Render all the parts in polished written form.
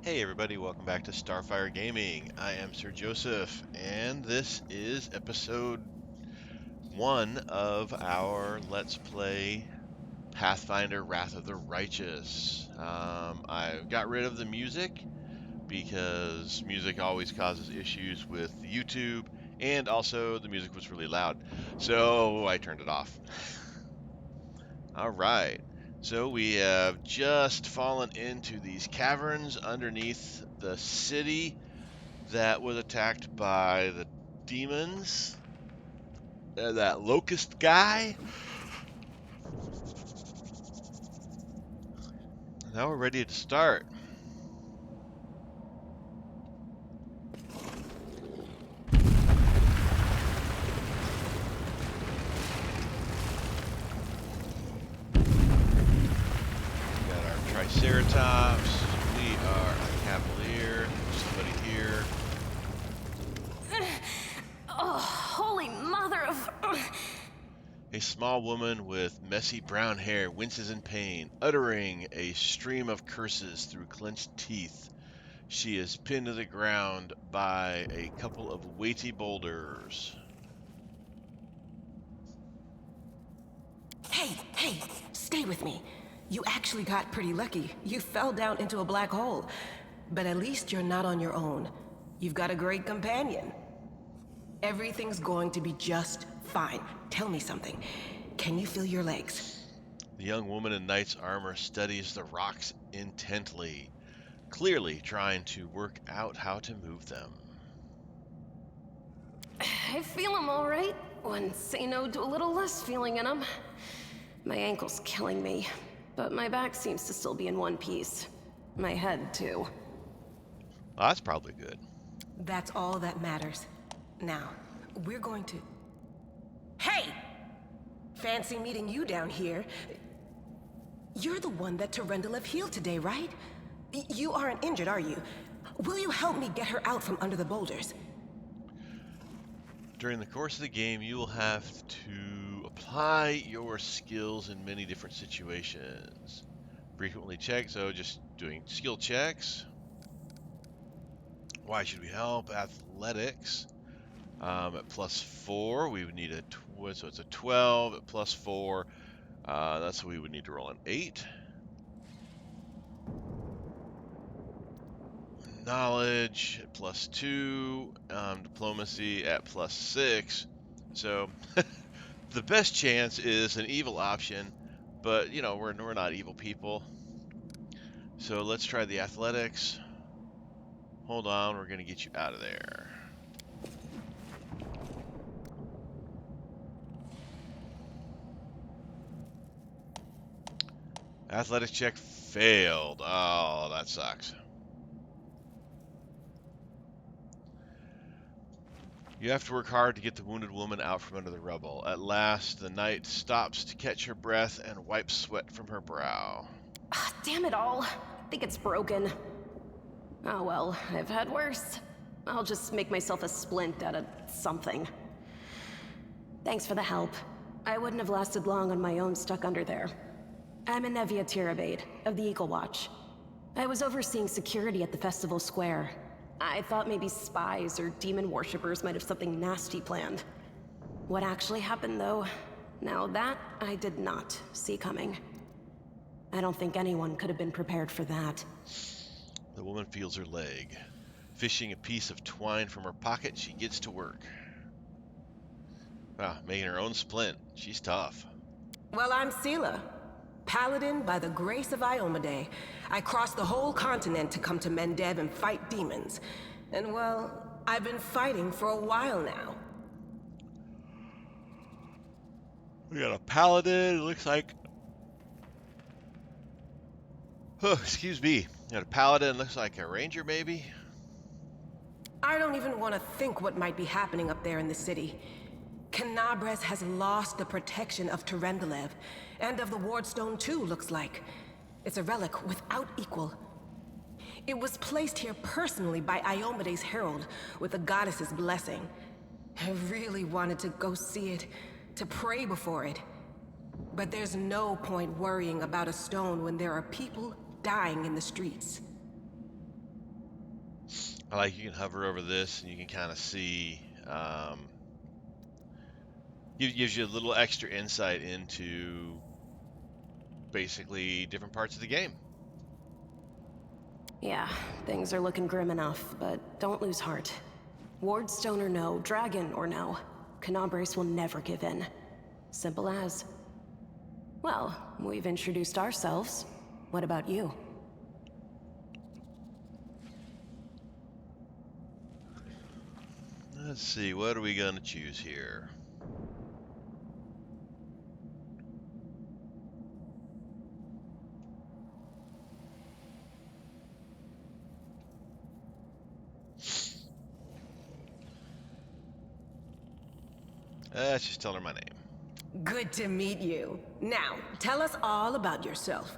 Hey everybody, welcome back to Starfyre Gaming. I am Sir Joseph, and this is episode 1 of our Let's Play Pathfinder Wrath of the Righteous. I got rid of the music because music always causes issues with YouTube, and also the music was really loud, so I turned it off. Alright, so we have just fallen into these caverns underneath the city that was attacked by the demons. That locust guy. Now we're ready to start. We got our Triceratops. We are a Cavalier. There's somebody here. Oh, holy mother of... A small woman with messy brown hair winces in pain, uttering a stream of curses through clenched teeth. She is pinned to the ground by a couple of weighty boulders. Hey, stay with me. You actually got pretty lucky. You fell down into a black hole. But at least you're not on your own. You've got a great companion. Everything's going to be just fine. Tell me something. Can you feel your legs? The young woman in knight's armor studies the rocks intently, clearly trying to work out how to move them. I feel him all right. Wouldn't say no to a little less feeling in him. My ankle's killing me, but my back seems to still be in one piece. My head, too. Well, that's probably good. That's all that matters. Now, we're going to... Hey! Fancy meeting you down here. You're the one that Terendelev healed today, right? You aren't injured, are you? Will you help me get her out from under the boulders? During the course of the game, you will have to apply your skills in many different situations. Frequently check, so just doing skill checks. Why should we help? Athletics. At +4, we would need so it's a 12 at +4. That's what we would need to roll an 8. Knowledge at +2, diplomacy at +6. So the best chance is an evil option, but you know we're not evil people. So let's try the athletics. Hold on, we're gonna get you out of there. Athletics check failed. Oh, that sucks. You have to work hard to get the wounded woman out from under the rubble. At last, the knight stops to catch her breath and wipes sweat from her brow. Ah, damn it all. I think it's broken. Oh well, I've had worse. I'll just make myself a splint out of something. Thanks for the help. I wouldn't have lasted long on my own stuck under there. I'm Anevia Tirabade, of the Eagle Watch. I was overseeing security at the festival square. I thought maybe spies or demon worshippers might have something nasty planned. What actually happened, though, now that I did not see coming. I don't think anyone could have been prepared for that. The woman feels her leg. Fishing a piece of twine from her pocket, she gets to work. Ah, making her own splint. She's tough. Well, I'm Sela. Paladin by the grace of Iomade. I crossed the whole continent to come to Mendev and fight demons. And well, I've been fighting for a while now. We got a paladin, it looks like... Oh, excuse me. We got a paladin, looks like a ranger maybe? I don't even want to think what might be happening up there in the city. Canabres has lost the protection of Terendelev, and of the Wardstone too, looks like. It's a relic without equal. It was placed here personally by Iomede's herald, with the goddess's blessing. I really wanted to go see it, to pray before it. But there's no point worrying about a stone when there are people dying in the streets. I like you can hover over this and you can kind of see. It gives you a little extra insight into basically different parts of the game. Yeah, things are looking grim enough, but don't lose heart. Wardstone or no, dragon or no, Canabres will never give in. Simple as. Well, we've introduced ourselves. What about you? Let's see, what are we going to choose here? Let's just tell her my name. Good to meet you. Now, tell us all about yourself.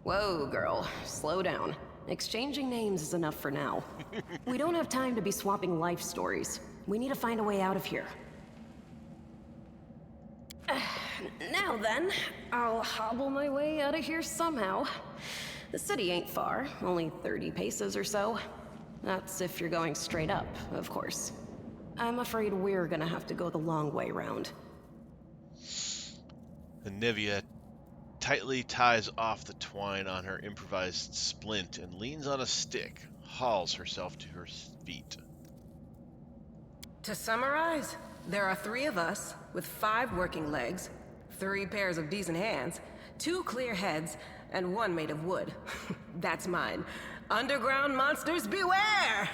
Whoa, girl. Slow down. Exchanging names is enough for now. We don't have time to be swapping life stories. We need to find a way out of here. Now then, I'll hobble my way out of here somehow. The city ain't far, only 30 paces or so. That's if you're going straight up, of course. I'm afraid we're gonna have to go the long way round. Anivia tightly ties off the twine on her improvised splint and leans on a stick, hauls herself to her feet. To summarize, there are 3 of us with 5 working legs, 3 pairs of decent hands, 2 clear heads, and 1 made of wood. That's mine. Underground monsters beware!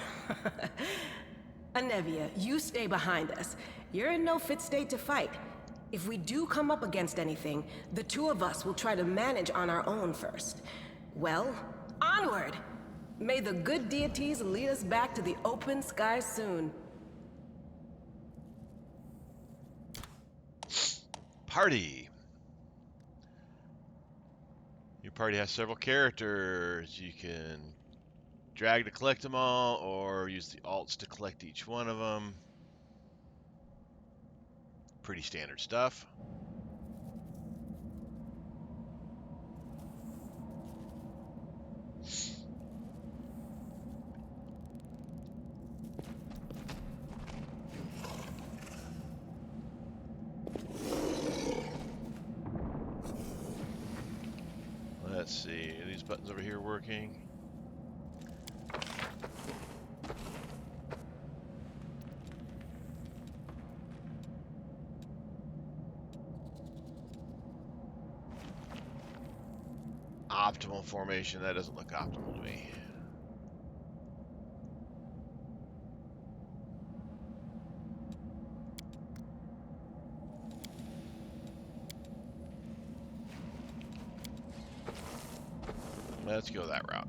Anevia, you stay behind us. You're in no fit state to fight. If we do come up against anything, the 2 of us will try to manage on our own first. Well, onward! May the good deities lead us back to the open sky soon. Party. Your party has several characters. You can drag to collect them all, or use the alts to collect each one of them. Pretty standard stuff. Let's see, are these buttons over here working? Optimal formation, that doesn't look optimal to me. Let's go that route.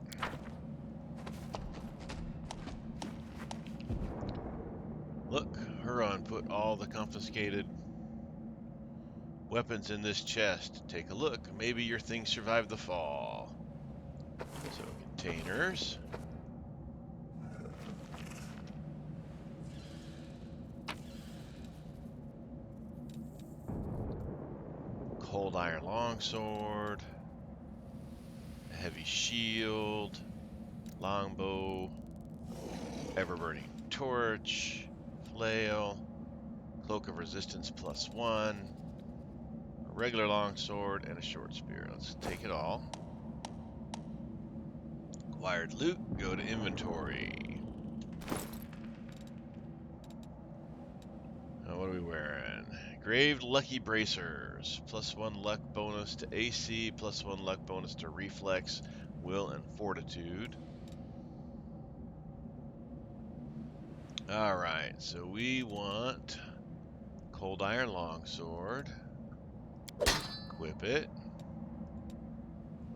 Look, Huron put all the confiscated weapons in this chest. Take a look. Maybe your things survived the fall. So, containers. Cold iron longsword. A heavy shield. Longbow. Ever-burning torch. Flail. Cloak of resistance +1. Regular longsword, and a short spear. Let's take it all. Acquired loot, go to inventory. What are we wearing? Graved Lucky Bracers. +1 luck bonus to AC, +1 luck bonus to reflex, will, and fortitude. Alright, so we want Cold Iron Longsword. Equip it.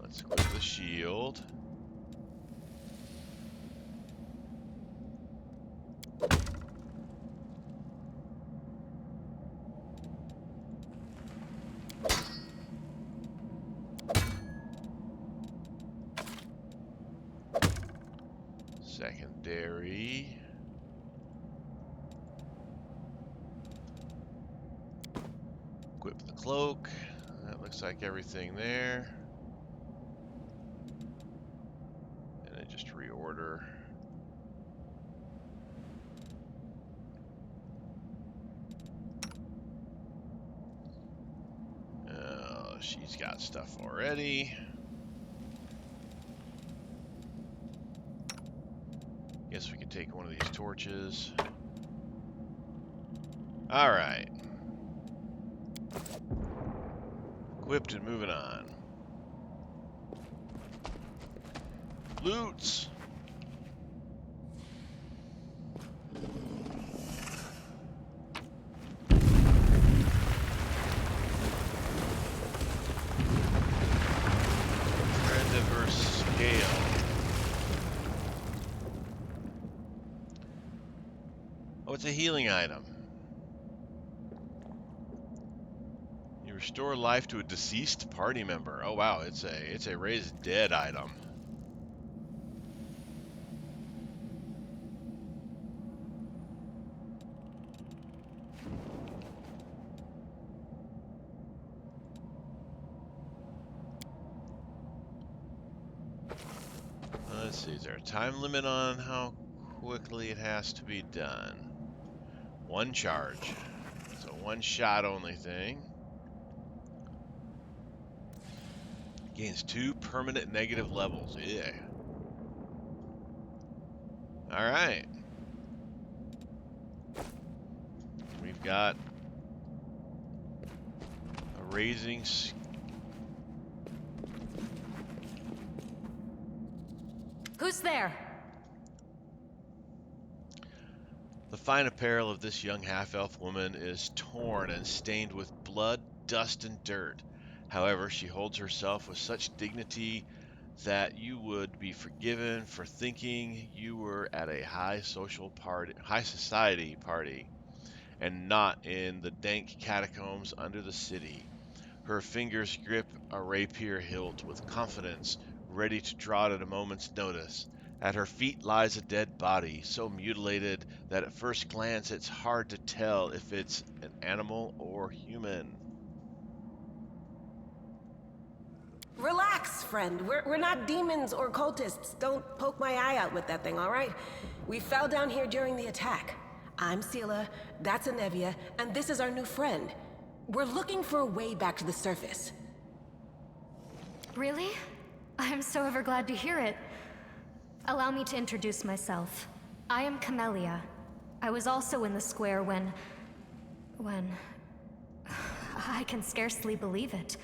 Let's equip the shield. Secondary. Equip the cloak. That looks like everything there. And then just reorder. She's got stuff already. Guess we could take one of these torches. All right. Equipped and moving on. Loots. Diverse scale. Oh, it's a healing item. You restore life to a deceased party member. Oh wow, it's a raise dead item. Let's see, is there a time limit on how quickly it has to be done? One charge. It's a one shot only thing. Gains 2 permanent negative levels. Yeah. Alright. We've got a raising. Who's there? The fine apparel of this young half-elf woman is torn and stained with blood, dust, and dirt. However, she holds herself with such dignity that you would be forgiven for thinking you were at a high society party, and not in the dank catacombs under the city. Her fingers grip a rapier hilt with confidence, ready to draw it at a moment's notice. At her feet lies a dead body, so mutilated that at first glance it's hard to tell if it's an animal or human. Relax, friend. We're not demons or cultists. Don't poke my eye out with that thing, all right? We fell down here during the attack. I'm Sela, that's Anevia, and this is our new friend. We're looking for a way back to the surface. Really? I'm so ever glad to hear it. Allow me to introduce myself. I am Camellia. I was also in the square when... I can scarcely believe it.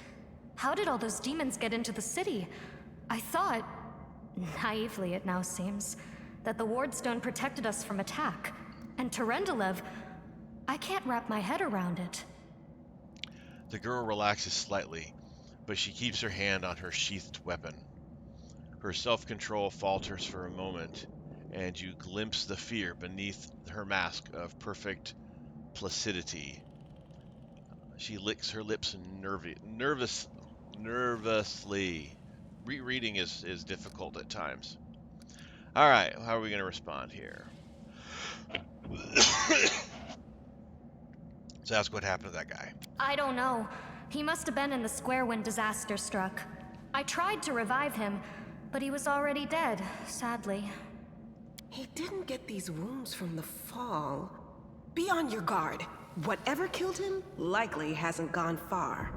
How did all those demons get into the city? I thought, naively it now seems, that the Wardstone protected us from attack. And Terendelev, I can't wrap my head around it. The girl relaxes slightly, but she keeps her hand on her sheathed weapon. Her self-control falters for a moment, and you glimpse the fear beneath her mask of perfect placidity. She licks her lips nervously. Rereading is difficult at times. All right, how are we going to respond here? Let's ask what happened to that guy. I don't know. He must have been in the square when disaster struck. I tried to revive him, but he was already dead, sadly. He didn't get these wounds from the fall. Be on your guard. Whatever killed him likely hasn't gone far.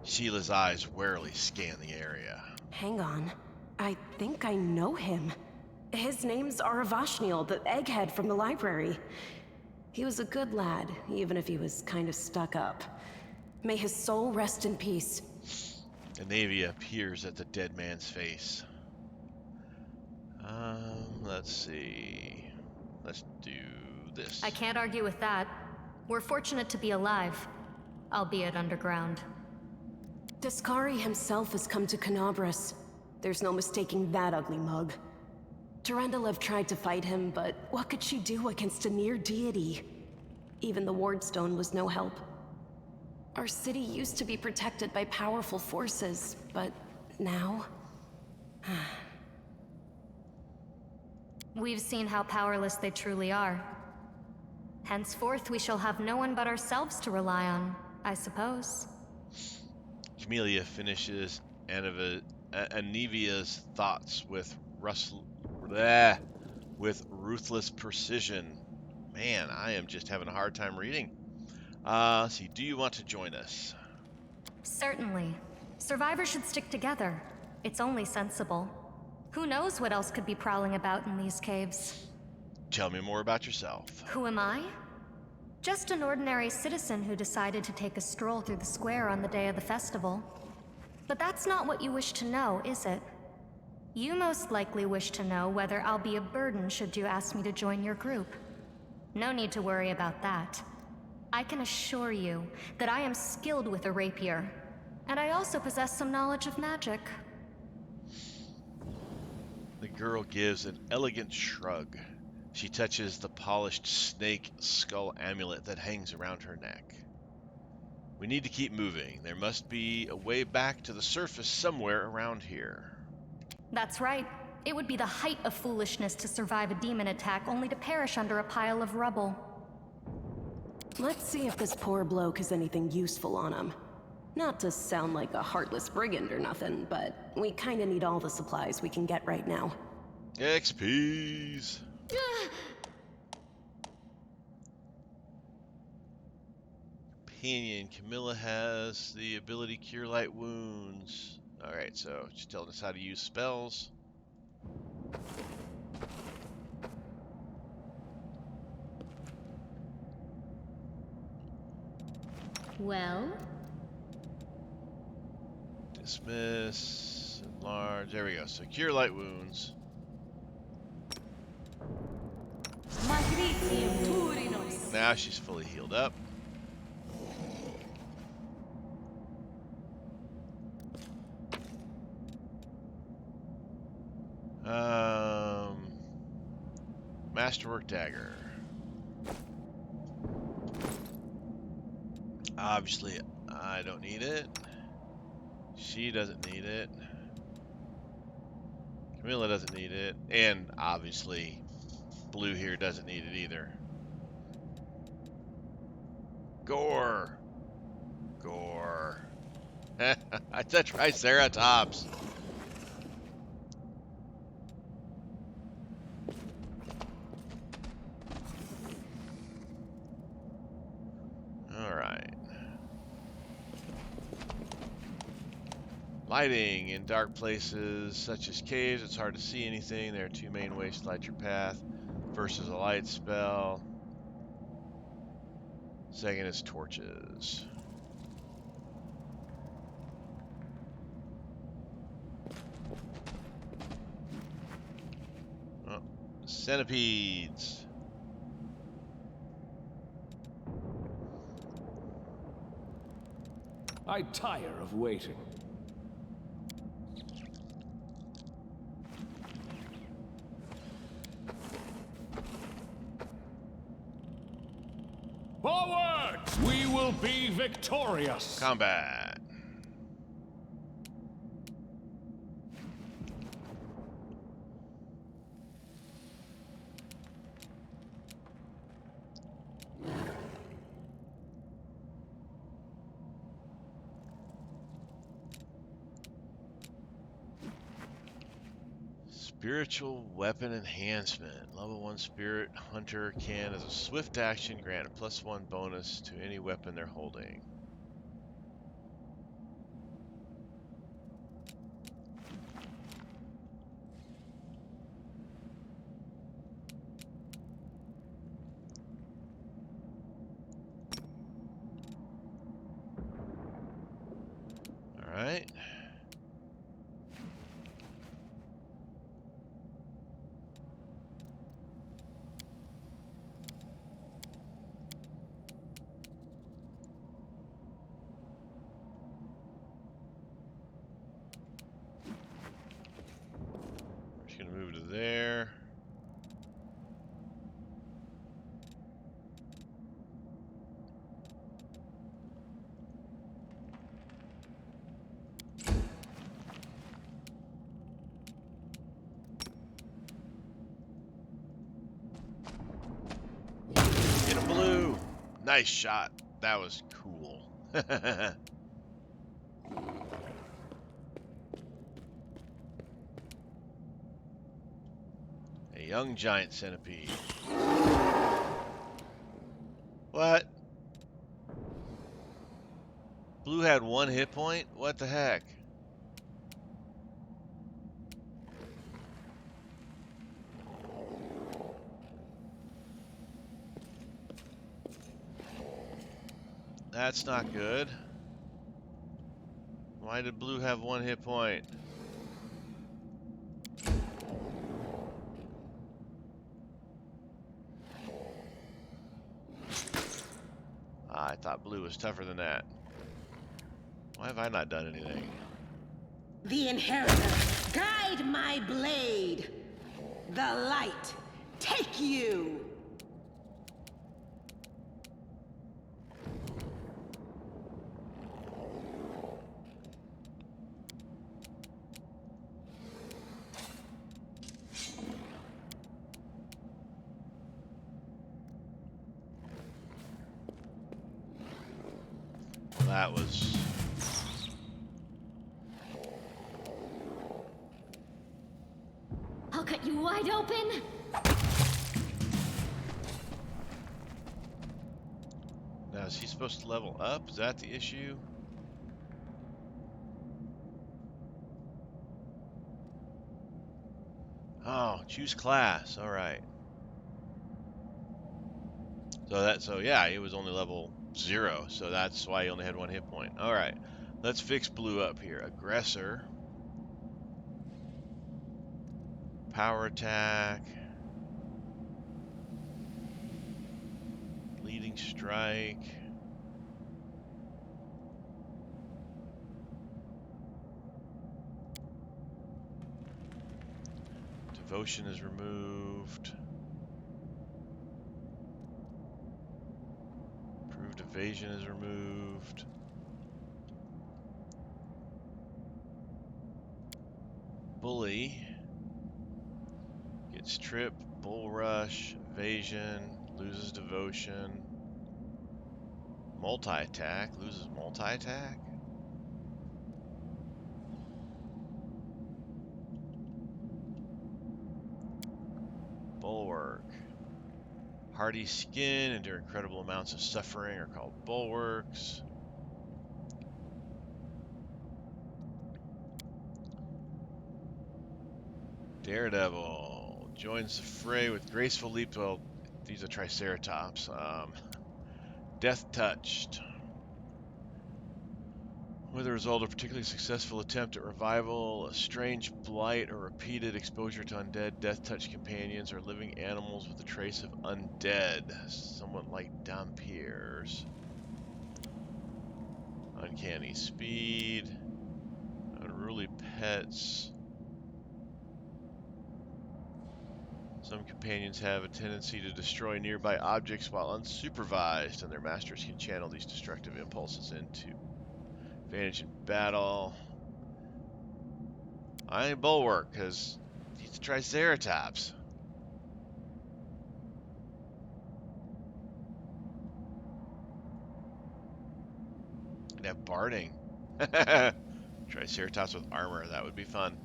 Sheila's eyes warily scan the area. Hang on. I think I know him. His name's Aravashniel, the egghead from the library. He was a good lad, even if he was kind of stuck up. May his soul rest in peace. Anevia peers at the dead man's face. Let's see. Let's do this. I can't argue with that. We're fortunate to be alive, albeit underground. Daskari himself has come to Canabras. There's no mistaking that ugly mug. Terendelev tried to fight him, but what could she do against a near deity? Even the Wardstone was no help. Our city used to be protected by powerful forces, but now... We've seen how powerless they truly are. Henceforth, we shall have no one but ourselves to rely on, I suppose. Camellia finishes Anevia's thoughts with Bleh. With ruthless precision. Man, I am just having a hard time reading. Let's see. Do you want to join us? Certainly. Survivors should stick together. It's only sensible. Who knows what else could be prowling about in these caves? Tell me more about yourself. Who am I? Just an ordinary citizen who decided to take a stroll through the square on the day of the festival. But that's not what you wish to know, is it? You most likely wish to know whether I'll be a burden should you ask me to join your group. No need to worry about that. I can assure you that I am skilled with a rapier, and I also possess some knowledge of magic. The girl gives an elegant shrug. She touches the polished snake skull amulet that hangs around her neck. We need to keep moving. There must be a way back to the surface somewhere around here. That's right. It would be the height of foolishness to survive a demon attack only to perish under a pile of rubble. Let's see if this poor bloke has anything useful on him. Not to sound like a heartless brigand or nothing, but we kinda need all the supplies we can get right now. XP's. Companion. Camilla has the ability Cure Light Wounds. Alright, so she's telling us how to use spells. Well? Dismiss, enlarge, there we go. So Cure Light Wounds. Now she's fully healed up. Masterwork Dagger. Obviously, I don't need it. She doesn't need it. Camilla doesn't need it. And obviously, Blue here doesn't need it either. Gore. Gore. That's Triceratops. Alright. Lighting in dark places such as caves. It's hard to see anything. There are two main ways to light your path. First is a light spell. Second is torches. Oh, centipedes. I tire of waiting. Forward! We will be victorious! Combat. Spiritual weapon enhancement. Level 1 spirit hunter can, as a swift action, grant a +1 bonus to any weapon they're holding. All right. Gonna move to there. Get him, Blue. Nice shot. That was cool. young giant centipede. What? Blue had 1 hit point? What the heck? That's not good. Why did blue have 1 hit point? I thought blue was tougher than that. Why have I not done anything? The Inheritor, guide my blade. The light, take you. That was... I'll cut you wide open! Now, is he supposed to level up? Is that the issue? Oh, choose class. All right. So yeah, he was only level 0, so that's why he only had 1 hit point. All right. Let's fix blue up here. Aggressor. Power attack. Leading strike. Devotion is removed. Improved evasion is removed. Bully gets trip, bull rush, evasion, loses devotion. Multi-attack, loses multi-attack? Bulwark. Hardy skin, endure incredible amounts of suffering are called bulwarks. Daredevil joins the fray with graceful leap. Well, these are Triceratops. Death touched. With the result of a particularly successful attempt at revival, a strange blight, or repeated exposure to undead, death touch companions are living animals with a trace of undead, somewhat like Dampiers. Uncanny speed, unruly pets. Some companions have a tendency to destroy nearby objects while unsupervised, and their masters can channel these destructive impulses into advantage in battle. I ain't Bulwark, because he's a Triceratops. I'd have Barding. Triceratops with armor, that would be fun.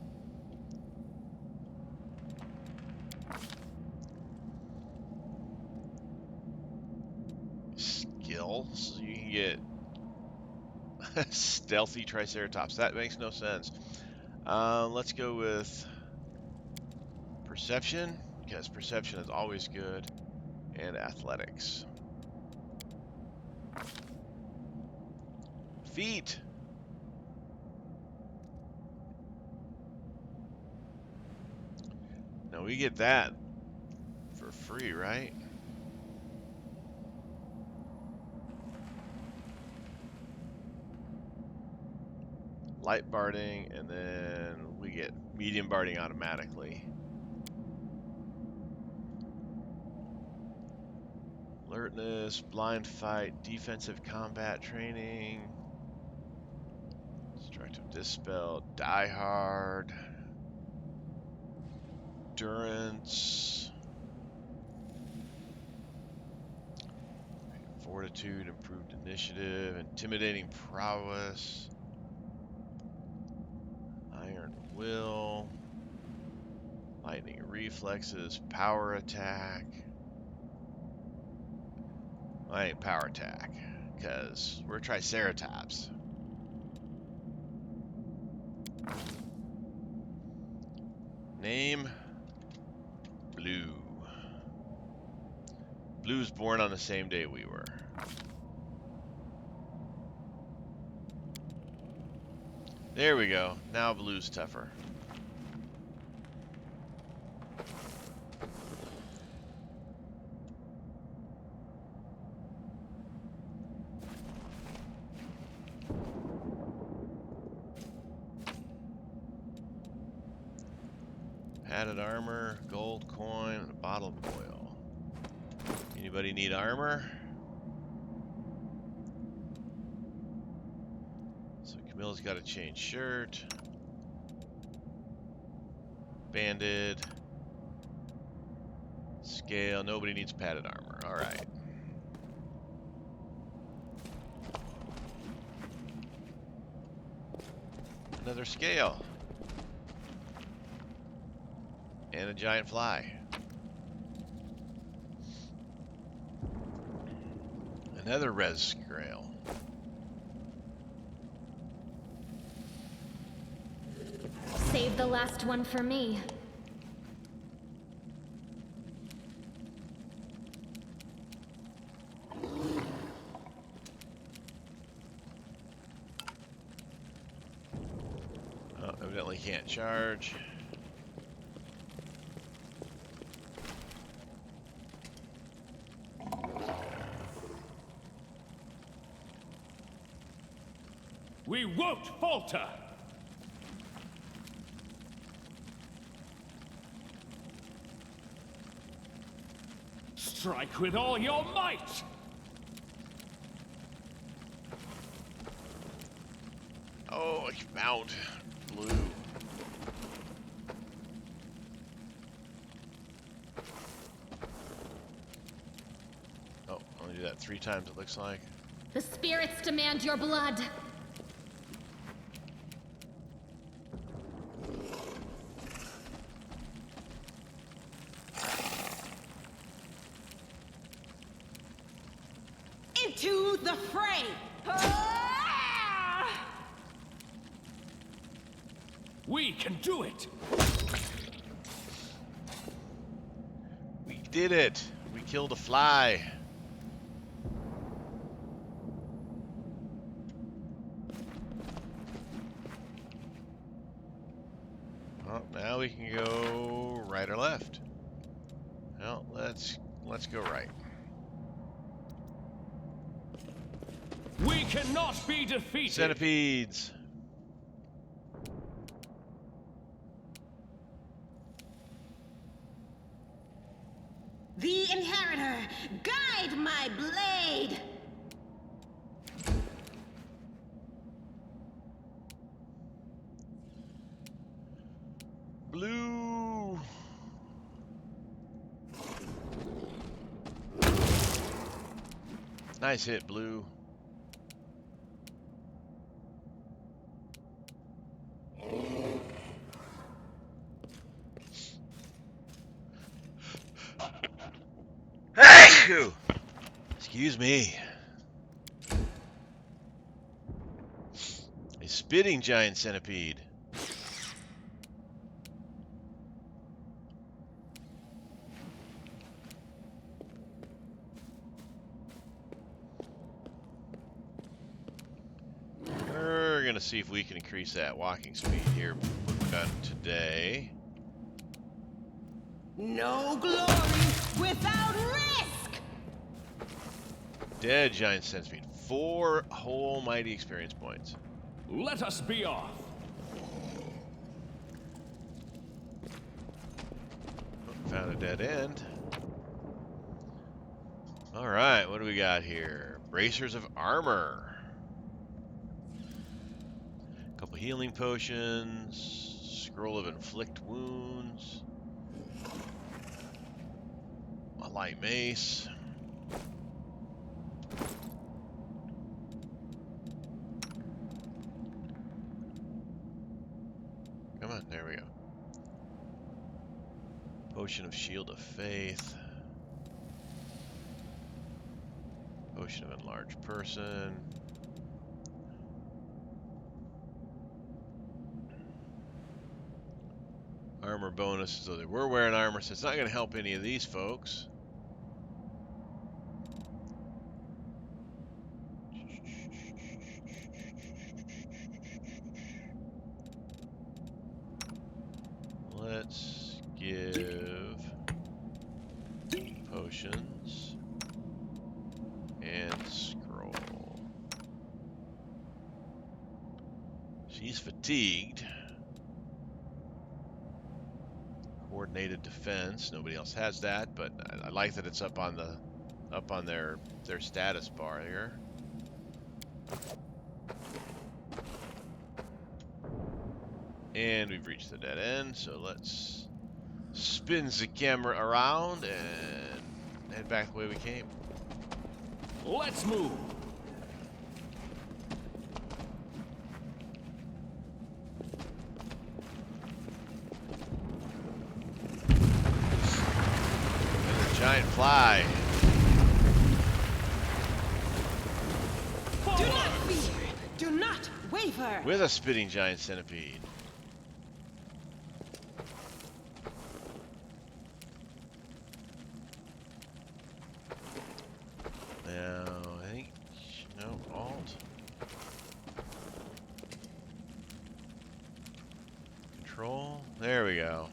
Skill, so you can get stealthy Triceratops. That makes no sense. Let's go with perception, because perception is always good, and athletics. Feet. Now we get that for free, right? Light barding, and then we get medium barding automatically. Alertness, blind fight, defensive combat training, destructive dispel, die hard, endurance, fortitude, improved initiative, intimidating prowess, iron will, Lightning reflexes, power attack. I ain't power attack, because we're Triceratops. Name, Blue. Blue's born on the same day we were. There we go. Now Blue's tougher. Padded armor, gold coin, and a bottle of oil. Anybody need armor? So Camilla's got a chain shirt. Banded. Scale. Nobody needs padded armor. Alright. Another scale. And a giant fly. Another res scale. Save the last one for me. Oh, evidently can't charge. We won't falter! Strike with all your might! Oh, I found Blue. Oh, only do that 3 times it looks like. The spirits demand your blood. Into the fray! We can do it! We did it! We killed a fly. Well, now we can go right or left. Well, let's go right. We cannot be defeated! Centipedes. The Inheritor, guide my blade! Blue. Nice hit, Blue. Excuse me. A spitting giant centipede. We're gonna see if we can increase that walking speed here. We've done today. No glory without risk! Dead giant centipede. 4 whole mighty experience points. Let us be off! Found a dead end. Alright, what do we got here? Bracers of armor. A couple healing potions. Scroll of inflict wounds. A light mace. Come on, there we go. Potion of Shield of Faith. Potion of Enlarged Person. Armor bonus, so they were wearing armor, so it's not going to help any of these folks. Let's give potions and scroll. She's fatigued. Coordinated defense. Nobody else has that, but I like that it's up on their status bar here. And we've reached the dead end, so let's spin the camera around and head back the way we came. Let's move. Another giant fly. Do not fear! Do not waver! With a spitting giant centipede. Now, I think, no, Alt. Control, there we go.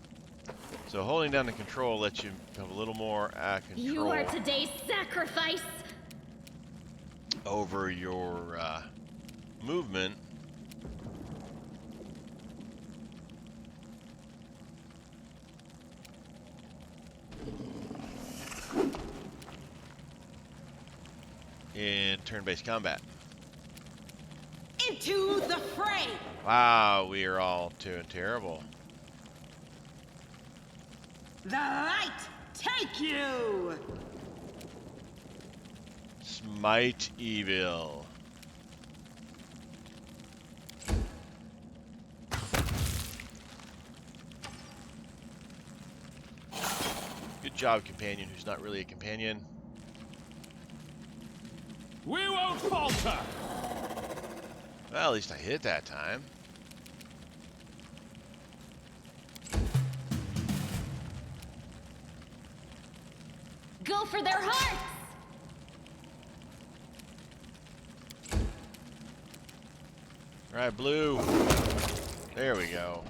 So holding down the control lets you have a little more control. You are today's sacrifice! Over your movement. In turn-based combat. Into the fray! Wow, we are all doing terrible. The light take you! Smite evil. Good job, companion, who's not really a companion. We won't falter. Well, at least I hit that time. Go for their hearts! All right, blue. There we go.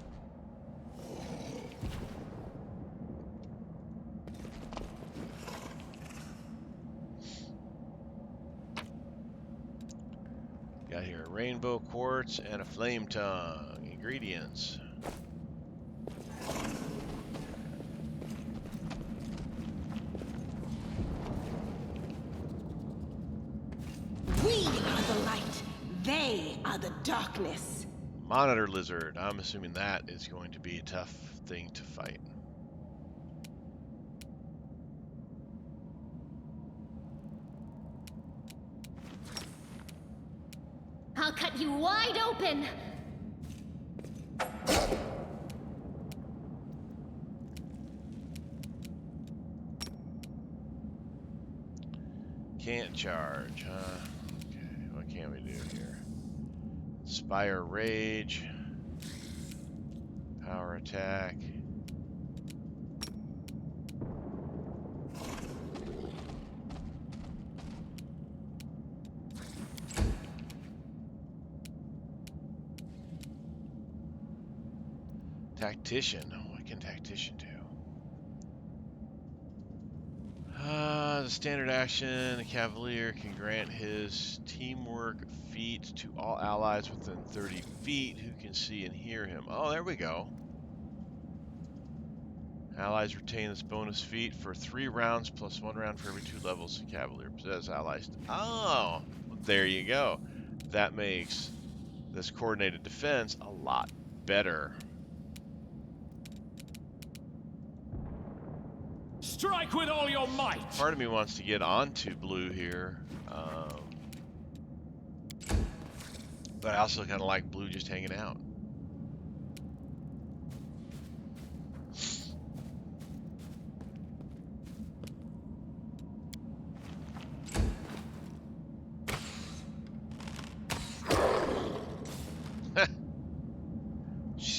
Got here a rainbow quartz and a flame tongue. Ingredients. We are the light. They are the darkness. Monitor lizard. I'm assuming that is going to be a tough thing to fight. I'll cut you wide open! Can't charge, huh? Okay, what can we do here? Inspire Rage. Power attack. Tactician. What can Tactician do? The standard action, a Cavalier can grant his teamwork feat to all allies within 30 feet who can see and hear him. Oh, there we go. Allies retain this bonus feat for 3 rounds plus 1 round for every 2 levels the Cavalier possesses allies. Oh, there you go. That makes this coordinated defense a lot better. Strike with all your might. Part of me wants to get onto blue here, but I also kind of like blue just hanging out.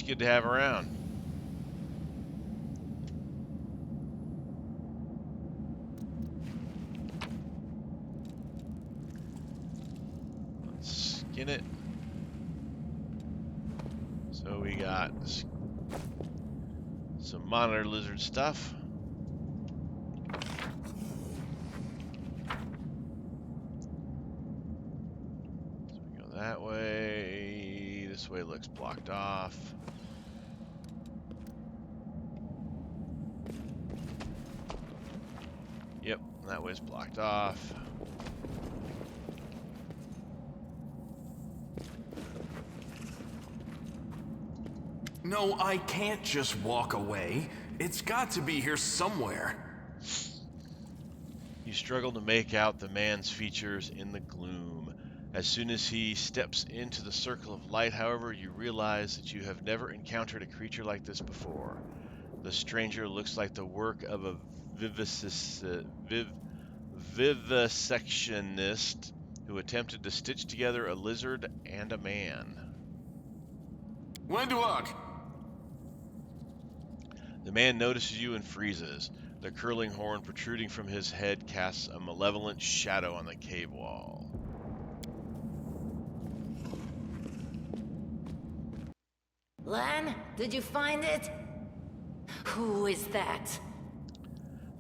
She's good to have around. Let's skin it. So we got some monitor lizard stuff. So we go that way. This way looks blocked off. Yep, that way's blocked off. No, I can't just walk away. It's got to be here somewhere. You struggle to make out the man's features in the gloom. As soon as he steps into the circle of light, however, you realize that you have never encountered a creature like this before. The stranger looks like the work of a vivisectionist who attempted to stitch together a lizard and a man. Wendwalk! The man notices you and freezes. The curling horn protruding from his head casts a malevolent shadow on the cave wall. Lan, did you find it? Who is that?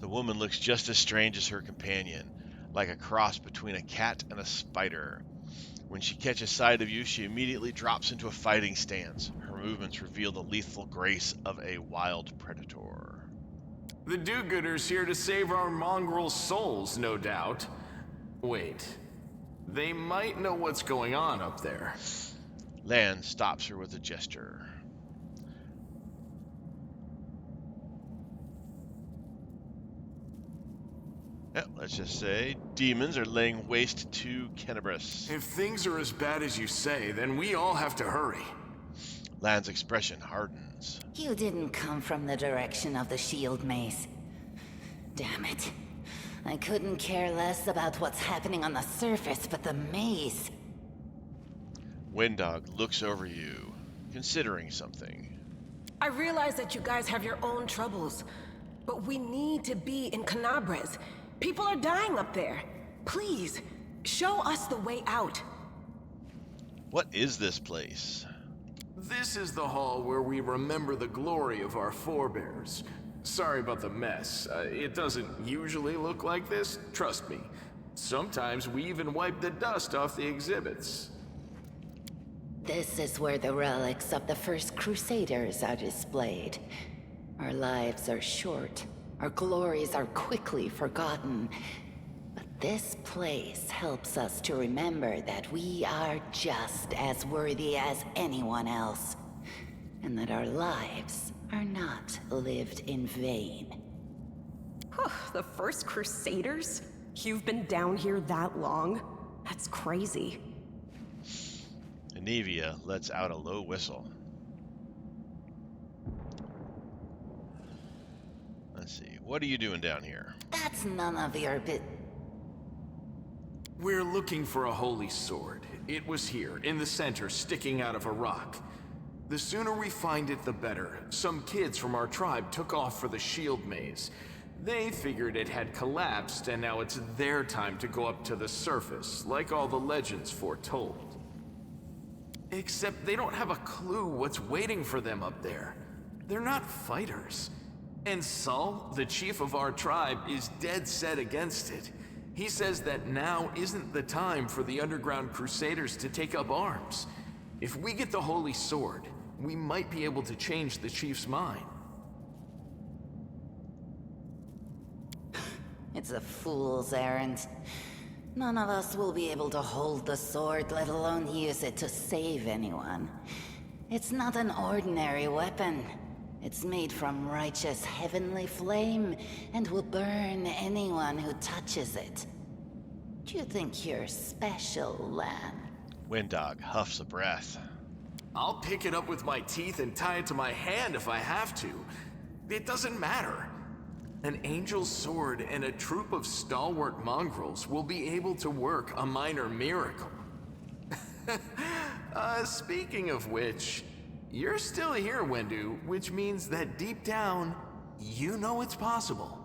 The woman looks just as strange as her companion, like a cross between a cat and a spider. When she catches sight of you, she immediately drops into a fighting stance. Her movements reveal the lethal grace of a wild predator. The do-gooders here to save our mongrel souls, no doubt. Wait, they might know what's going on up there. Lan stops her with a gesture. Yep, let's just say demons are laying waste to Crusaders. If things are as bad as you say, then we all have to hurry. Lan's expression hardens. You didn't come from the direction of the shield maze. Damn it. I couldn't care less about what's happening on the surface, but the maze. Windog looks over you, considering something. I realize that you guys have your own troubles, but we need to be in Crusaders. People are dying up there. Please, show us the way out. What is this place? This is the hall where we remember the glory of our forebears. Sorry about the mess. It doesn't usually look like this, trust me. Sometimes we even wipe the dust off the exhibits. This is where the relics of the first Crusaders are displayed. Our lives are short. Our glories are quickly forgotten. But this place helps us to remember that we are just as worthy as anyone else. And that our lives are not lived in vain. The first Crusaders? You've been down here that long? That's crazy. Anivia lets out a low whistle. Let's see, what are you doing down here? That's none of your We're looking for a holy sword. It was here, in the center, sticking out of a rock. The sooner we find it, the better. Some kids from our tribe took off for the shield maze. They figured it had collapsed, and now it's their time to go up to the surface, like all the legends foretold. Except they don't have a clue what's waiting for them up there. They're not fighters. And Saul, the chief of our tribe, is dead set against it. He says that now isn't the time for the underground Crusaders to take up arms. If we get the holy sword, we might be able to change the chief's mind. It's a fool's errand. None of us will be able to hold the sword, let alone use it to save anyone. It's not an ordinary weapon. It's made from righteous heavenly flame, and will burn anyone who touches it. Do you think you're special, Lan? Windog huffs a breath. I'll pick it up with my teeth and tie it to my hand if I have to. It doesn't matter. An angel's sword and a troop of stalwart mongrels will be able to work a minor miracle. Speaking of which, You're still here, Wendu, which means that deep down, you know it's possible.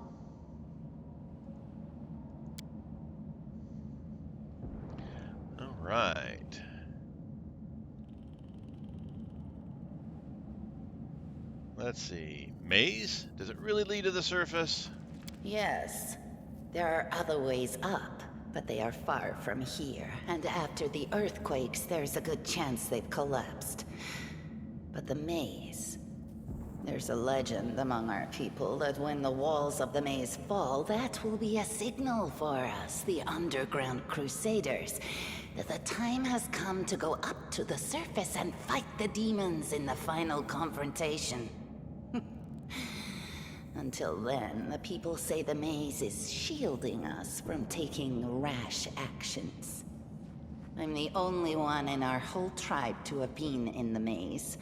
All right. Let's see. Maze? Does it really lead to the surface? Yes, there are other ways up, but they are far from here. And after the earthquakes, there's a good chance they've collapsed. But the maze... There's a legend among our people that when the walls of the maze fall, that will be a signal for us, the underground Crusaders, that the time has come to go up to the surface and fight the demons in the final confrontation. Until then, the people say the maze is shielding us from taking rash actions. I'm the only one in our whole tribe to have been in the maze,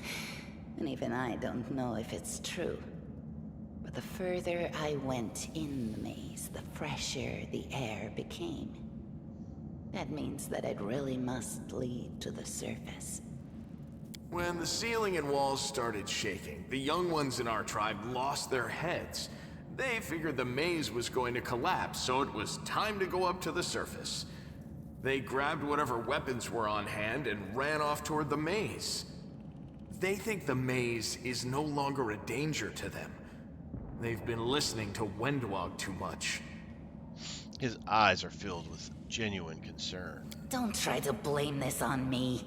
and even I don't know if it's true. But the further I went in the maze, the fresher the air became. That means that it really must lead to the surface. When the ceiling and walls started shaking, the young ones in our tribe lost their heads. They figured the maze was going to collapse, so it was time to go up to the surface. They grabbed whatever weapons were on hand and ran off toward the maze. They think the maze is no longer a danger to them. They've been listening to Wendwog too much. His eyes are filled with genuine concern. Don't try to blame this on me.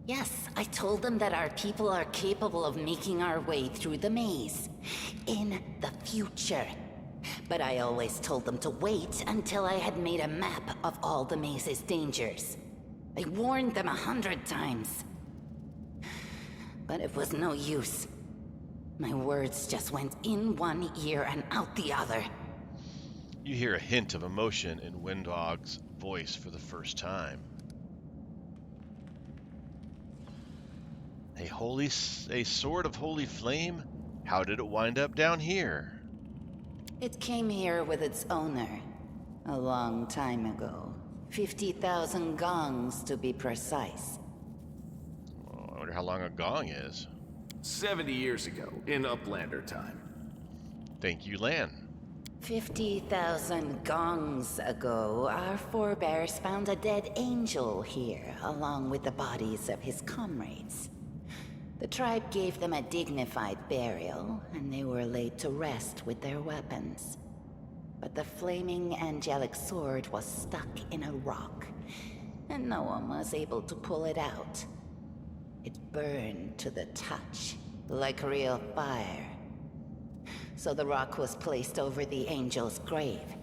Yes, I told them that our people are capable of making our way through the maze. In the future. But I always told them to wait until I had made a map of all the maze's dangers. I warned them 100 times. But it was no use. My words just went in one ear and out the other. You hear a hint of emotion in Windog's voice for the first time. A sword of holy flame? How did it wind up down here? It came here with its owner. A long time ago. 50,000 gongs to be precise. Oh, I wonder how long a gong is. 70 years ago, in Uplander time. Thank you, Lan. 50,000 gongs ago, our forebears found a dead angel here, along with the bodies of his comrades. The tribe gave them a dignified burial, and they were laid to rest with their weapons. But the flaming angelic sword was stuck in a rock, and no one was able to pull it out. It burned to the touch, like real fire. So the rock was placed over the angel's grave.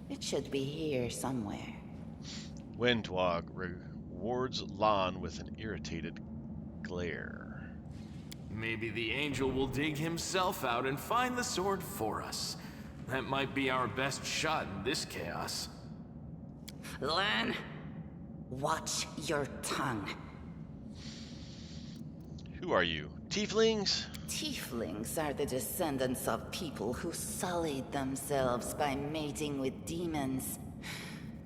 It should be here somewhere. Windwog rewards Lan with an irritated glare. Maybe the angel will dig himself out and find the sword for us. That might be our best shot in this chaos. Lan, watch your tongue. Who are you? Tieflings? Tieflings are the descendants of people who sullied themselves by mating with demons.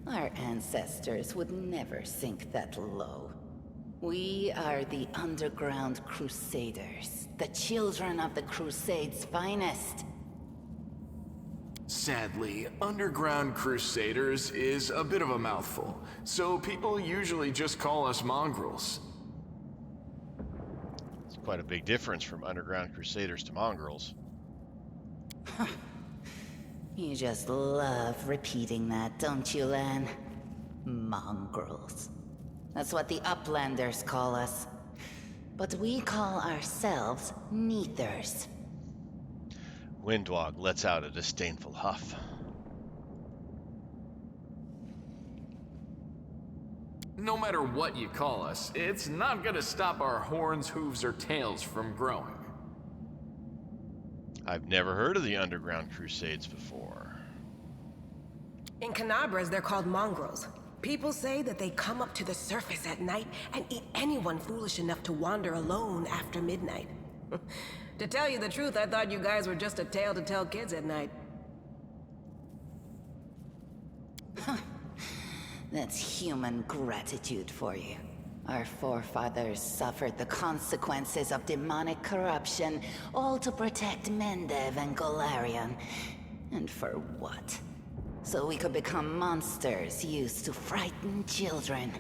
Our ancestors would never sink that low. We are the underground Crusaders, the children of the Crusade's finest. Sadly, underground Crusaders is a bit of a mouthful, so people usually just call us mongrels. It's quite a big difference from underground Crusaders to mongrels. You just love repeating that, don't you, Lan? Mongrels. That's what the Uplanders call us. But we call ourselves Neathers. Windwog lets out a disdainful huff. No matter what you call us, it's not gonna stop our horns, hooves, or tails from growing. I've never heard of the underground Crusades before. In Canabras, they're called mongrels. People say that they come up to the surface at night and eat anyone foolish enough to wander alone after midnight. To tell you the truth, I thought you guys were just a tale to tell kids at night. That's human gratitude for you. Our forefathers suffered the consequences of demonic corruption, all to protect Mendev and Golarion. And for what? So we could become monsters used to frighten children.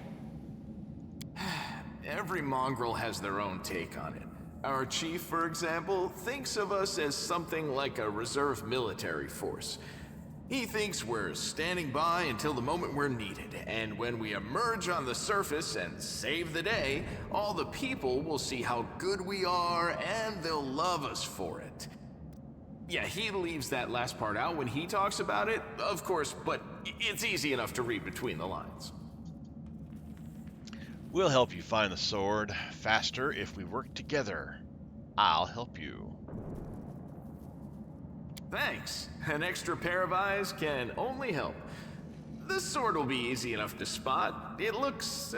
Every mongrel has their own take on it. Our chief, for example, thinks of us as something like a reserve military force. He thinks we're standing by until the moment we're needed, and when we emerge on the surface and save the day, all the people will see how good we are and they'll love us for it. Yeah, he leaves that last part out when he talks about it, of course, but it's easy enough to read between the lines. We'll help you find the sword faster if we work together. I'll help you. Thanks. An extra pair of eyes can only help. The sword will be easy enough to spot. It looks,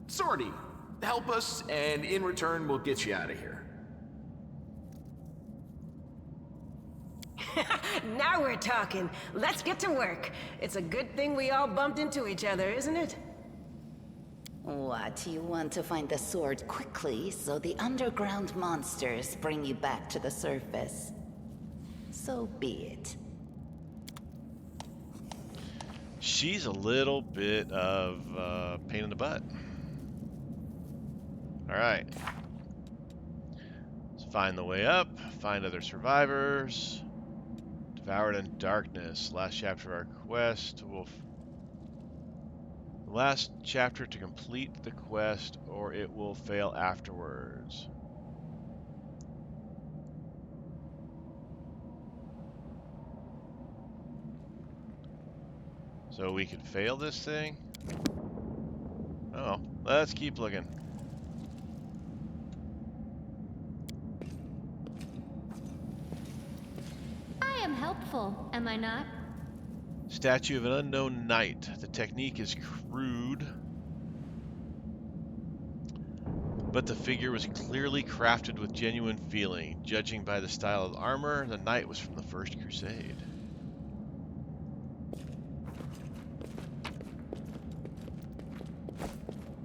swordy. Help us, and in return, we'll get you out of here. Now we're talking. Let's get to work. It's a good thing we all bumped into each other, isn't it? What, you want to find the sword quickly so the underground monsters bring you back to the surface? So be it. She's a little bit of pain in the butt. All right. Let's find the way up, find other survivors. Devoured in darkness. Last chapter of our quest. Last chapter to complete the quest, or it will fail afterwards. So we could fail this thing? Oh, let's keep looking. I am helpful, am I not? Statue of an unknown knight. The technique is crude, but the figure was clearly crafted with genuine feeling. Judging by the style of the armor, the knight was from the First Crusade.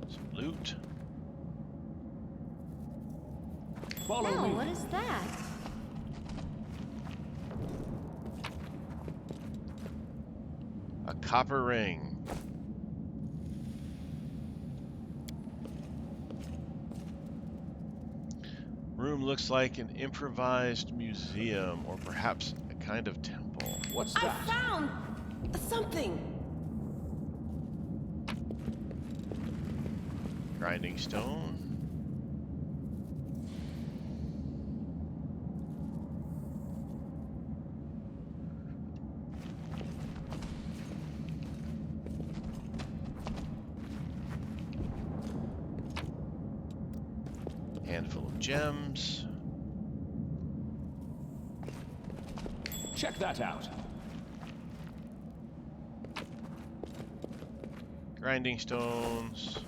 Some loot. Follow Oh, me. what is that? A copper ring. Room looks like an improvised museum, or perhaps a kind of temple. What's I that? found something. Grinding stone. Handful of gems. Check that out. Grinding stones.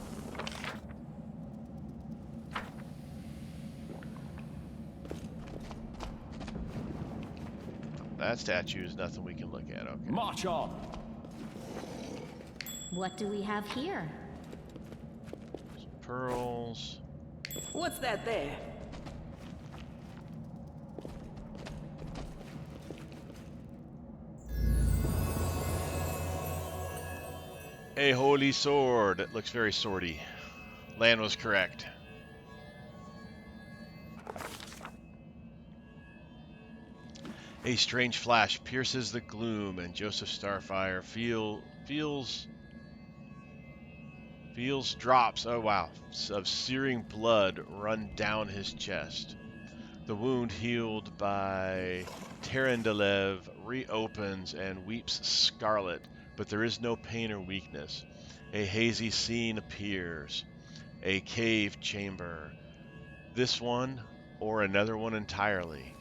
That statue is nothing we can look at, okay. March on. What do we have here? Some pearls. What's that there? A holy sword. It looks very swordy. Lan was correct. A strange flash pierces the gloom, and Joseph Starfyre feels drops, oh wow, of searing blood run down his chest. The wound healed by Terendelev reopens and weeps scarlet, but there is no pain or weakness. A hazy scene appears. A cave chamber. This one, or another one entirely.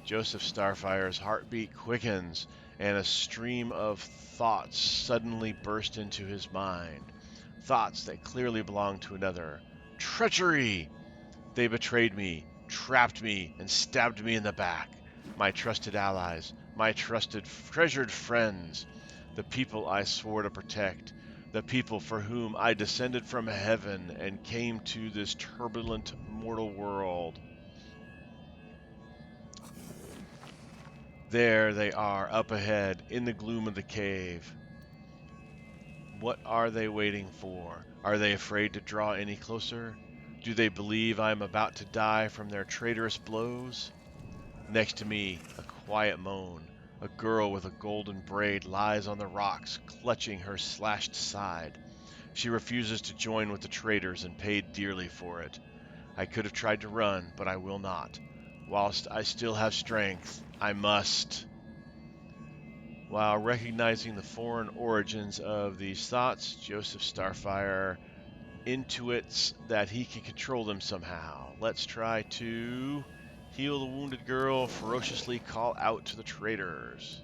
Joseph Starfyre's heartbeat quickens, and a stream of thoughts suddenly burst into his mind. Thoughts that clearly belong to another. Treachery! They betrayed me, trapped me, and stabbed me in the back. My trusted allies, my treasured friends, the people I swore to protect, the people for whom I descended from heaven and came to this turbulent mortal world. There they are, up ahead, in the gloom of the cave. What are they waiting for? Are they afraid to draw any closer? Do they believe I am about to die from their traitorous blows? Next to me, a quiet moan. A girl with a golden braid lies on the rocks, clutching her slashed side. She refuses to join with the traitors and paid dearly for it. I could have tried to run, but I will not. Whilst I still have strength, I must. While recognizing the foreign origins of these thoughts, Joseph Starfyre intuits that he can control them somehow. Let's try to heal the wounded girl, ferociously call out to the traitors.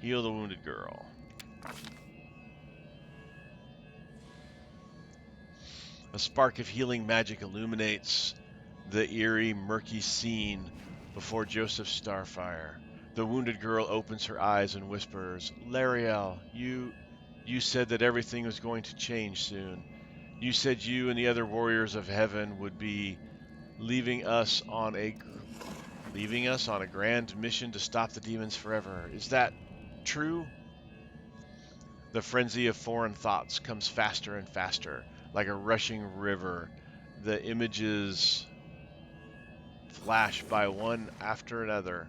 Heal the wounded girl. A spark of healing magic illuminates the eerie, murky scene before Joseph Starfyre. The wounded girl opens her eyes and whispers, "Lariel, you said that everything was going to change soon. You said you and the other warriors of heaven would be leaving us on a grand mission to stop the demons forever. Is that true?" The frenzy of foreign thoughts comes faster and faster, like a rushing river. The images flash by one after another.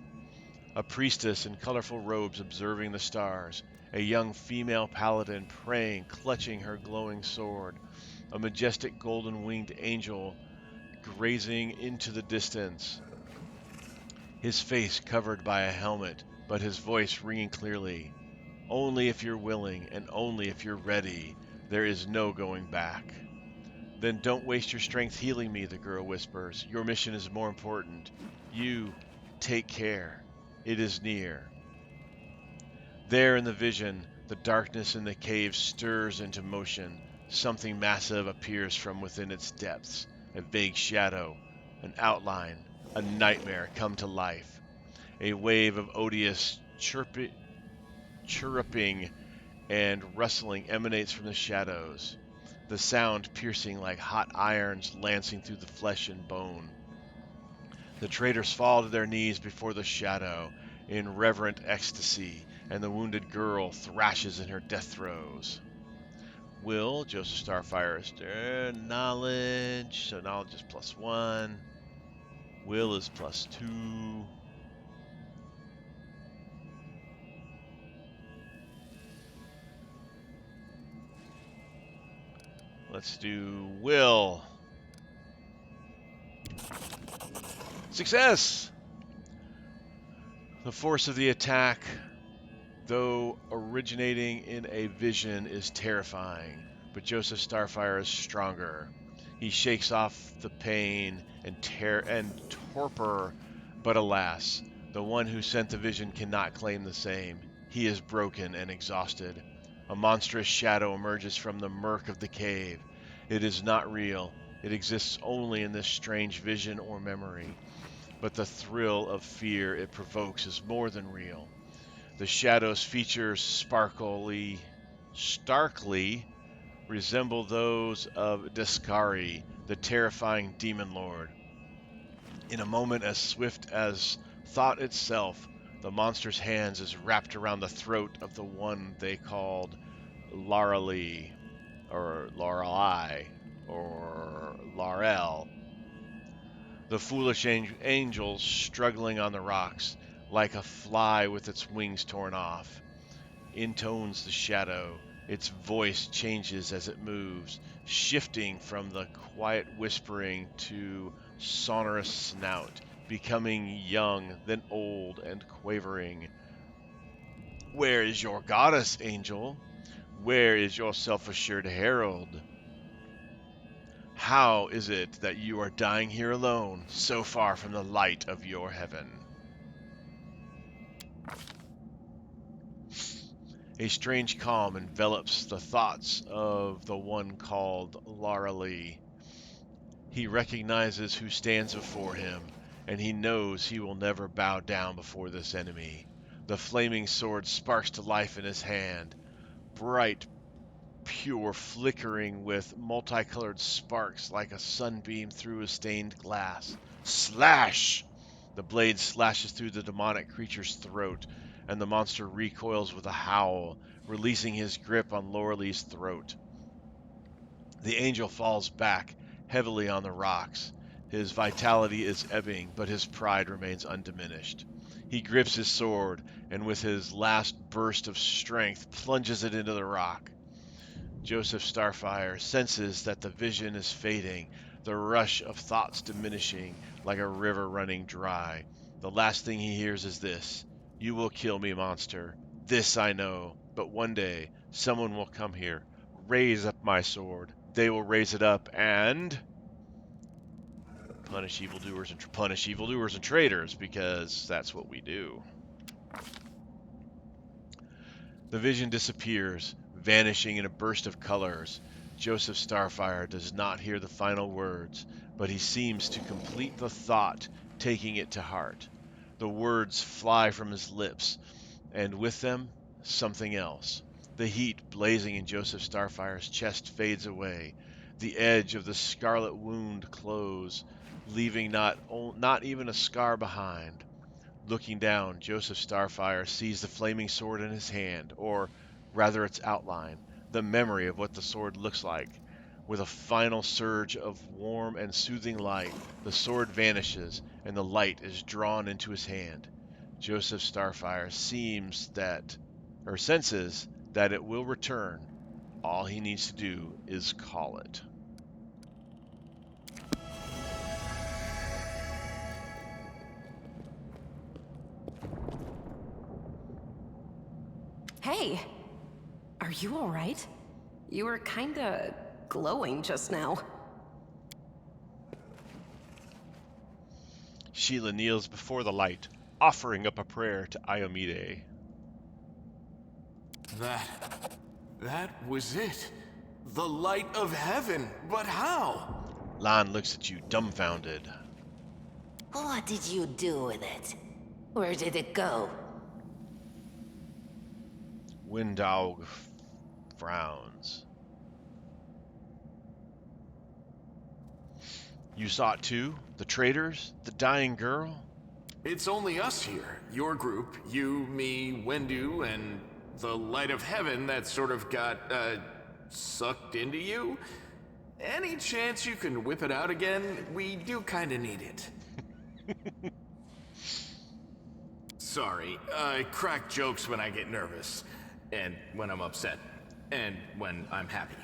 A priestess in colorful robes observing the stars. A young female paladin praying, clutching her glowing sword. A majestic golden-winged angel grazing into the distance. His face covered by a helmet, but his voice ringing clearly. "Only if you're willing, and only if you're ready. There is no going back." "Then don't waste your strength healing me," the girl whispers. "Your mission is more important. You, take care. It is near." There in the vision, the darkness in the cave stirs into motion. Something massive appears from within its depths. A vague shadow, an outline, a nightmare come to life. A wave of odious chirruping and rustling emanates from the shadows, the sound piercing like hot irons lancing through the flesh and bone. The traitors fall to their knees before the shadow in reverent ecstasy, and the wounded girl thrashes in her death throes. Will, Joseph Starfyre is there. Knowledge, so knowledge is +1. Will is +2. Let's do will. Success! The force of the attack, though originating in a vision, is terrifying, but Joseph Starfyre is stronger. He shakes off the pain and torpor, but alas, the one who sent the vision cannot claim the same. He is broken and exhausted. A monstrous shadow emerges from the murk of the cave. It is not real. It exists only in this strange vision or memory. But the thrill of fear it provokes is more than real. The shadow's features starkly resemble those of Descari, the terrifying demon lord. In a moment as swift as thought itself, the monster's hands is wrapped around the throat of the one they called Lorelei, or Lorelei, or Laurel. The foolish angel struggling on the rocks, like a fly with its wings torn off. Intones the shadow. Its voice changes as it moves, shifting from the quiet whispering to sonorous snout, becoming young, then old and quavering. "Where is your goddess, angel? Where is your self-assured herald? How is it that you are dying here alone, so far from the light of your heaven?" A strange calm envelops the thoughts of the one called Lorelei. He recognizes who stands before him, and he knows he will never bow down before this enemy. The flaming sword sparks to life in his hand. Bright pure, flickering with multicolored sparks like a sunbeam through a stained glass. Slash! The blade slashes through the demonic creature's throat, and the monster recoils with a howl, releasing his grip on Laurelie's throat. The angel falls back heavily on the rocks. His vitality is ebbing, but his pride remains undiminished. He grips his sword, and with his last burst of strength, plunges it into the rock. Joseph Starfyre senses that the vision is fading, the rush of thoughts diminishing like a river running dry. The last thing he hears is this: "You will kill me, monster. This I know. But one day, someone will come here, raise up my sword. They will raise it up and punish evildoers and traitors, because that's what we do." The vision disappears, vanishing in a burst of colors. Joseph Starfyre does not hear the final words, but he seems to complete the thought, taking it to heart. The words fly from his lips, and with them, something else. The heat blazing in Joseph Starfyre's chest fades away. The edge of the scarlet wound closes, leaving not even a scar behind. Looking down, Joseph Starfyre sees the flaming sword in his hand, or rather its outline, the memory of what the sword looks like. With a final surge of warm and soothing light, the sword vanishes, and the light is drawn into his hand. Joseph Starfyre senses that it will return. All he needs to do is call it. Hey, are you all right? You were kinda glowing just now. Sheila kneels before the light, offering up a prayer to Iomide. That was it. The light of heaven. But how? Lan looks at you, dumbfounded. What did you do with it? Where did it go? Windog frowns. You saw it too? The traitors? The dying girl? It's only us here. Your group, you, me, Wendu, and the light of heaven that sort of got, sucked into you. Any chance you can whip it out again? We do kinda need it. Sorry, I crack jokes when I get nervous. And when I'm upset. And when I'm happy.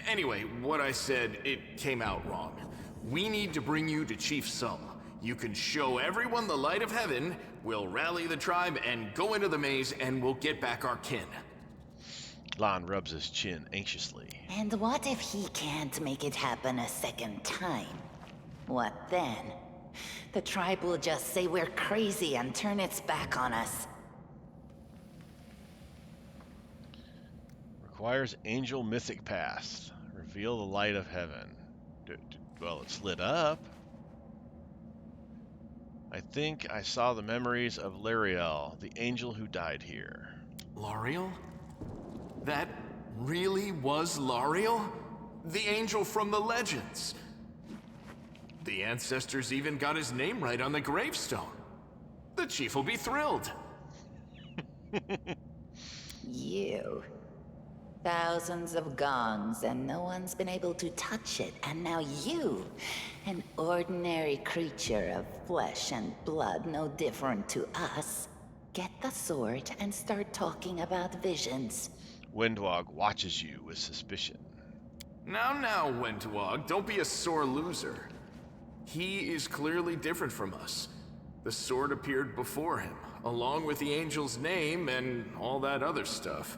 Anyway, what I said, it came out wrong. We need to bring you to Chief Sull. You can show everyone the light of heaven, we'll rally the tribe and go into the maze, and we'll get back our kin. Lan rubs his chin anxiously. And what if he can't make it happen a second time? What then? The tribe will just say we're crazy and turn its back on us. Requires Angel Mythic Path. Reveal the light of heaven. Well, it's lit up. I think I saw the memories of Lariel, the angel who died here. Lariel? That really was Lariel? The angel from the legends. The ancestors even got his name right on the gravestone. The chief will be thrilled. You. Thousands of gongs, and no one's been able to touch it. And now you, an ordinary creature of flesh and blood, no different to us, get the sword and start talking about visions. Windwog watches you with suspicion. Now, Wentwog, don't be a sore loser. He is clearly different from us. The sword appeared before him, along with the angel's name and all that other stuff.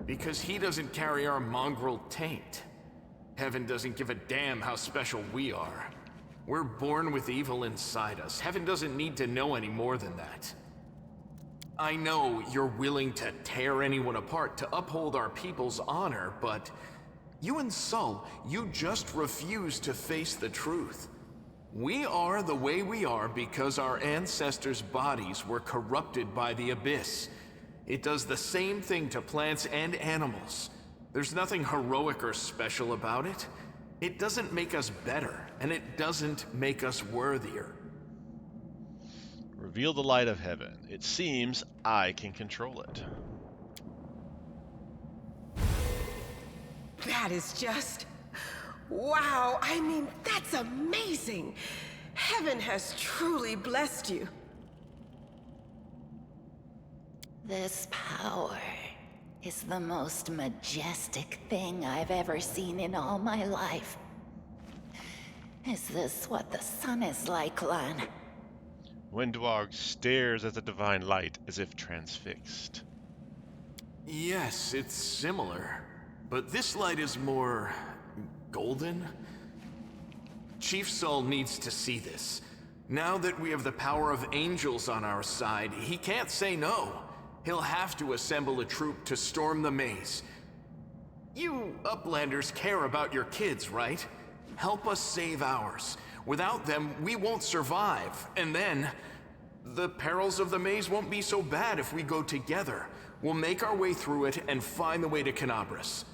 Because he doesn't carry our mongrel taint. Heaven doesn't give a damn how special we are. We're born with evil inside us. Heaven doesn't need to know any more than that. I know you're willing to tear anyone apart to uphold our people's honor, but you and Sull, you just refuse to face the truth. We are the way we are because our ancestors' bodies were corrupted by the Abyss. It does the same thing to plants and animals. There's nothing heroic or special about it. It doesn't make us better, and it doesn't make us worthier. Reveal the light of heaven. It seems I can control it. That is just... wow, I mean, that's amazing! Heaven has truly blessed you. This power is the most majestic thing I've ever seen in all my life. Is this what the sun is like, Lan? Windwog stares at the divine light as if transfixed. Yes, it's similar. But this light is more... golden? Chief Sol needs to see this. Now that we have the power of angels on our side, he can't say no. He'll have to assemble a troop to storm the maze. You Uplanders care about your kids, right? Help us save ours. Without them, we won't survive. And then, the perils of the maze won't be so bad if we go together. We'll make our way through it and find the way to Canabras.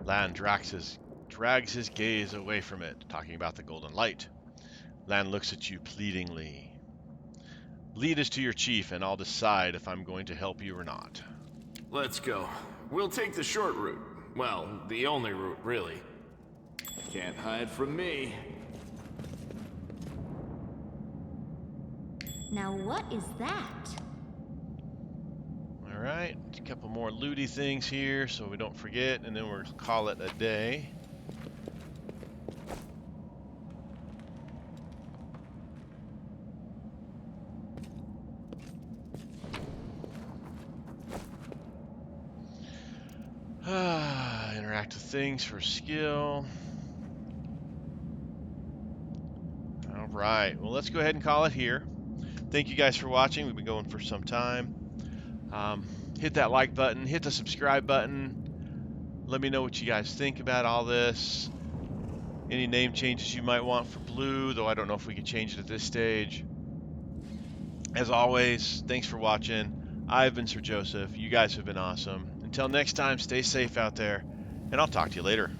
Lan drags his gaze away from it, talking about the golden light. Lan looks at you pleadingly. Lead us to your chief, and I'll decide if I'm going to help you or not. Let's go. We'll take the short route. Well, the only route, really. Can't hide from me. Now what is that? All right, a couple more looty things here so we don't forget, and then we'll call it a day. Interact with things for skill. All right, well, let's go ahead and call it here. Thank you guys for watching. We've been going for some time. Hit that like button, hit the subscribe button. Let me know what you guys think about all this. Any name changes you might want for Blue, though I don't know if we can change it at this stage. As always, thanks for watching. I've been Sir Joseph. You guys have been awesome. Until next time, stay safe out there, and I'll talk to you later.